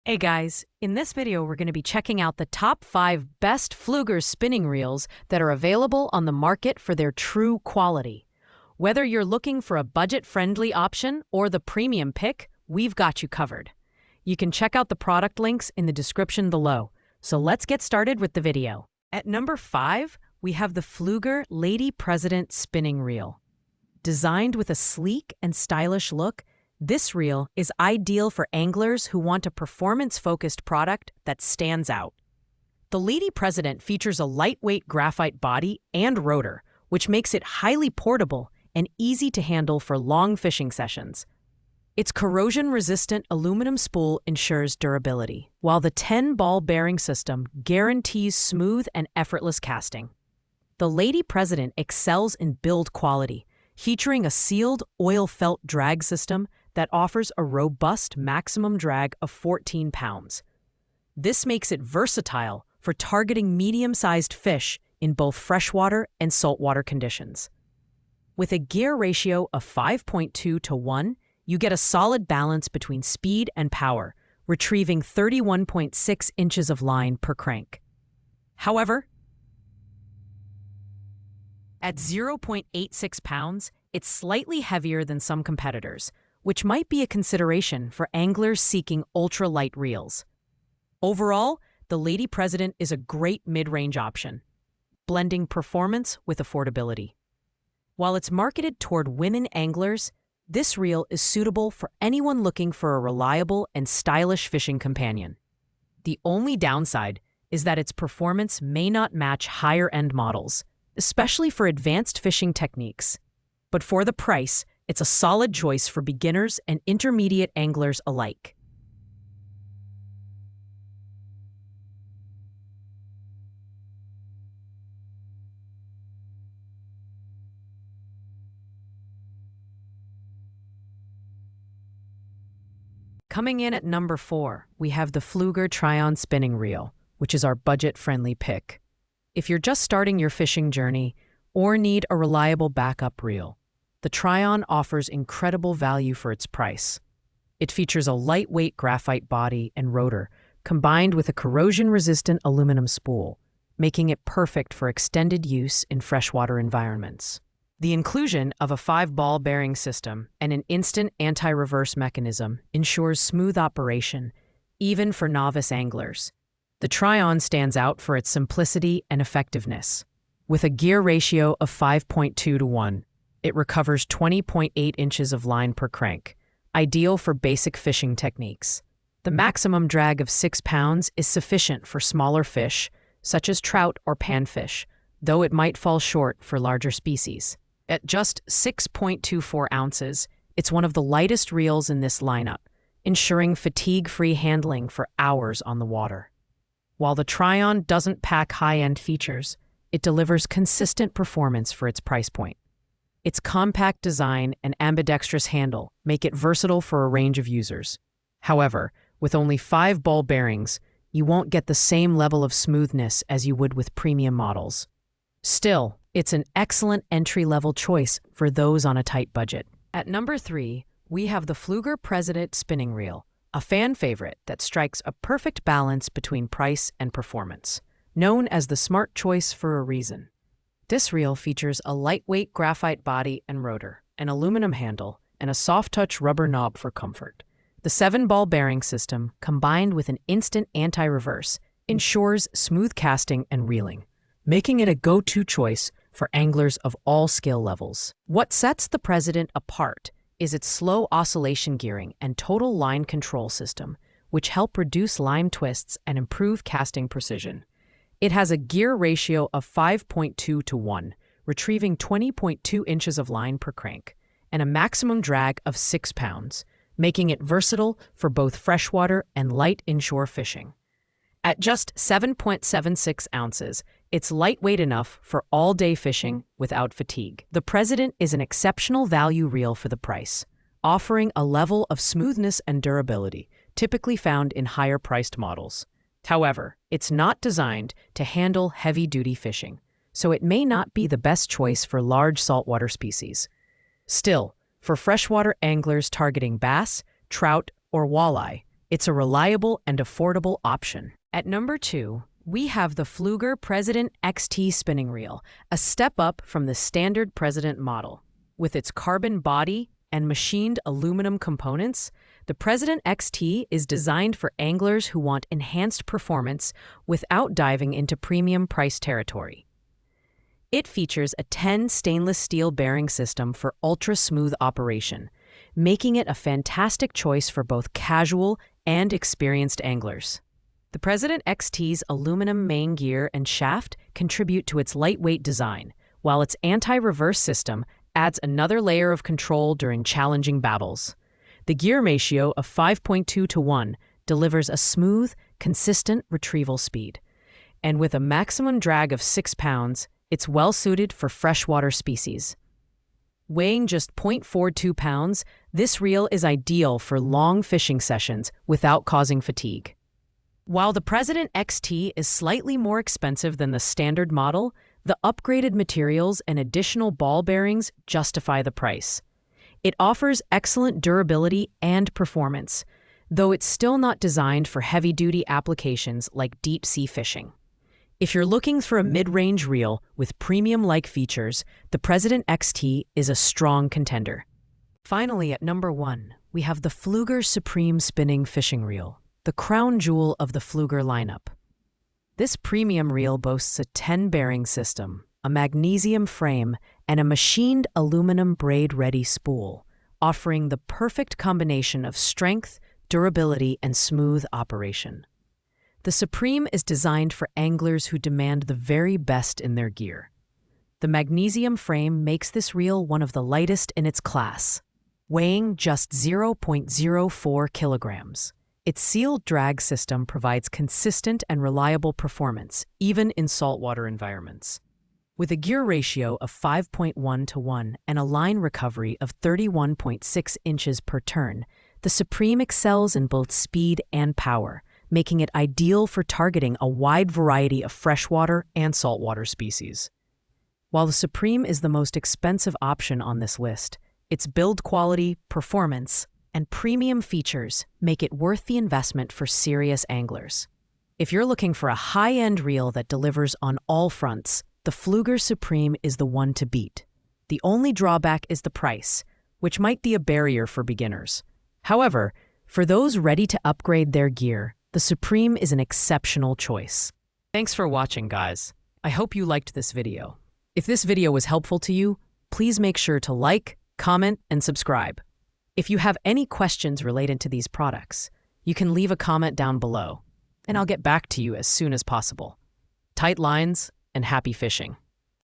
Hey guys, in this video we're going to be checking out the top 5 best Pflueger spinning reels that are available on the market for their true quality. Whether you're looking for a budget-friendly option or the premium pick, we've got you covered. You can check out the product links in the description below. So let's get started with the video. At number 5, we have the Pflueger Lady President Spinning Reel. Designed with a sleek and stylish look, this reel is ideal for anglers who want a performance-focused product that stands out. The Lady President features a lightweight graphite body and rotor, which makes it highly portable and easy to handle for long fishing sessions. Its corrosion-resistant aluminum spool ensures durability, while the 10-ball bearing system guarantees smooth and effortless casting. The Lady President excels in build quality, featuring a sealed oil-felt drag system that offers a robust maximum drag of 14 pounds. This makes it versatile for targeting medium-sized fish in both freshwater and saltwater conditions. With a gear ratio of 5.2 to 1, you get a solid balance between speed and power, retrieving 31.6 inches of line per crank. However, at 0.86 pounds, it's slightly heavier than some competitors, which might be a consideration for anglers seeking ultra-light reels. Overall, the Lady President is a great mid-range option, blending performance with affordability. While it's marketed toward women anglers, this reel is suitable for anyone looking for a reliable and stylish fishing companion. The only downside is that its performance may not match higher-end models, especially for advanced fishing techniques. But for the price, it's a solid choice for beginners and intermediate anglers alike. Coming in at number 4, we have the Pflueger Trion Spinning Reel, which is our budget-friendly pick. If you're just starting your fishing journey or need a reliable backup reel, the Trion offers incredible value for its price. It features a lightweight graphite body and rotor, combined with a corrosion-resistant aluminum spool, making it perfect for extended use in freshwater environments. The inclusion of a 5-ball bearing system and an instant anti-reverse mechanism ensures smooth operation, even for novice anglers. The Trion stands out for its simplicity and effectiveness. With a gear ratio of 5.2 to 1, it recovers 20.8 inches of line per crank, ideal for basic fishing techniques. The maximum drag of 6 pounds is sufficient for smaller fish, such as trout or panfish, though it might fall short for larger species. At just 6.24 ounces, it's one of the lightest reels in this lineup, ensuring fatigue-free handling for hours on the water. While the Trion doesn't pack high-end features, it delivers consistent performance for its price point. Its compact design and ambidextrous handle make it versatile for a range of users. However, with only 5 ball bearings, you won't get the same level of smoothness as you would with premium models. Still, it's an excellent entry-level choice for those on a tight budget. At number 3, we have the Pflueger President Spinning Reel, a fan favorite that strikes a perfect balance between price and performance. Known as the smart choice for a reason. This reel features a lightweight graphite body and rotor, an aluminum handle, and a soft-touch rubber knob for comfort. The 7-ball bearing system, combined with an instant anti-reverse, ensures smooth casting and reeling, making it a go-to choice for anglers of all skill levels. What sets the President apart is its slow oscillation gearing and total line control system, which help reduce line twists and improve casting precision. It has a gear ratio of 5.2 to 1, retrieving 20.2 inches of line per crank, and a maximum drag of 6 pounds, making it versatile for both freshwater and light inshore fishing. At just 7.76 ounces, it's lightweight enough for all-day fishing without fatigue. The President is an exceptional value reel for the price, offering a level of smoothness and durability typically found in higher-priced models. However, it's not designed to handle heavy-duty fishing, so it may not be the best choice for large saltwater species. Still, for freshwater anglers targeting bass, trout, or walleye, It's a reliable and affordable option. At number 2, we have the Pflueger President XT spinning reel, a step up from the standard President model. With its carbon body and machined aluminum components, the President XT is designed for anglers who want enhanced performance without diving into premium price territory. It features a 10 stainless steel bearing system for ultra-smooth operation, making it a fantastic choice for both casual and experienced anglers. The President XT's aluminum main gear and shaft contribute to its lightweight design, while its anti-reverse system adds another layer of control during challenging babbles. The gear ratio of 5.2:1 delivers a smooth, consistent retrieval speed. And with a maximum drag of 6 pounds, it's well-suited for freshwater species. Weighing just 0.42 pounds, this reel is ideal for long fishing sessions without causing fatigue. While the President XT is slightly more expensive than the standard model, the upgraded materials and additional ball bearings justify the price. It offers excellent durability and performance, though it's still not designed for heavy-duty applications like deep-sea fishing. If you're looking for a mid-range reel with premium-like features, the President XT is a strong contender. Finally, at number 1, we have the Pflueger Supreme Spinning Fishing Reel, the crown jewel of the Pflueger lineup. This premium reel boasts a 10-bearing system, a magnesium frame, and a machined aluminum braid-ready spool, offering the perfect combination of strength, durability, and smooth operation. The Supreme is designed for anglers who demand the very best in their gear. The magnesium frame makes this reel one of the lightest in its class, weighing just 0.04 kilograms. Its sealed drag system provides consistent and reliable performance, even in saltwater environments. With a gear ratio of 5.1:1 and a line recovery of 31.6 inches per turn, the Supreme excels in both speed and power, making it ideal for targeting a wide variety of freshwater and saltwater species. While the Supreme is the most expensive option on this list, its build quality, performance, and premium features make it worth the investment for serious anglers. If you're looking for a high-end reel that delivers on all fronts, the Pflueger Supreme is the one to beat. The only drawback is the price, which might be a barrier for beginners. However, for those ready to upgrade their gear, the Supreme is an exceptional choice. Thanks for watching, guys. I hope you liked this video. If this video was helpful to you, please make sure to like, comment, and subscribe. If you have any questions related to these products, you can leave a comment down below, and I'll get back to you as soon as possible. Tight lines and happy fishing.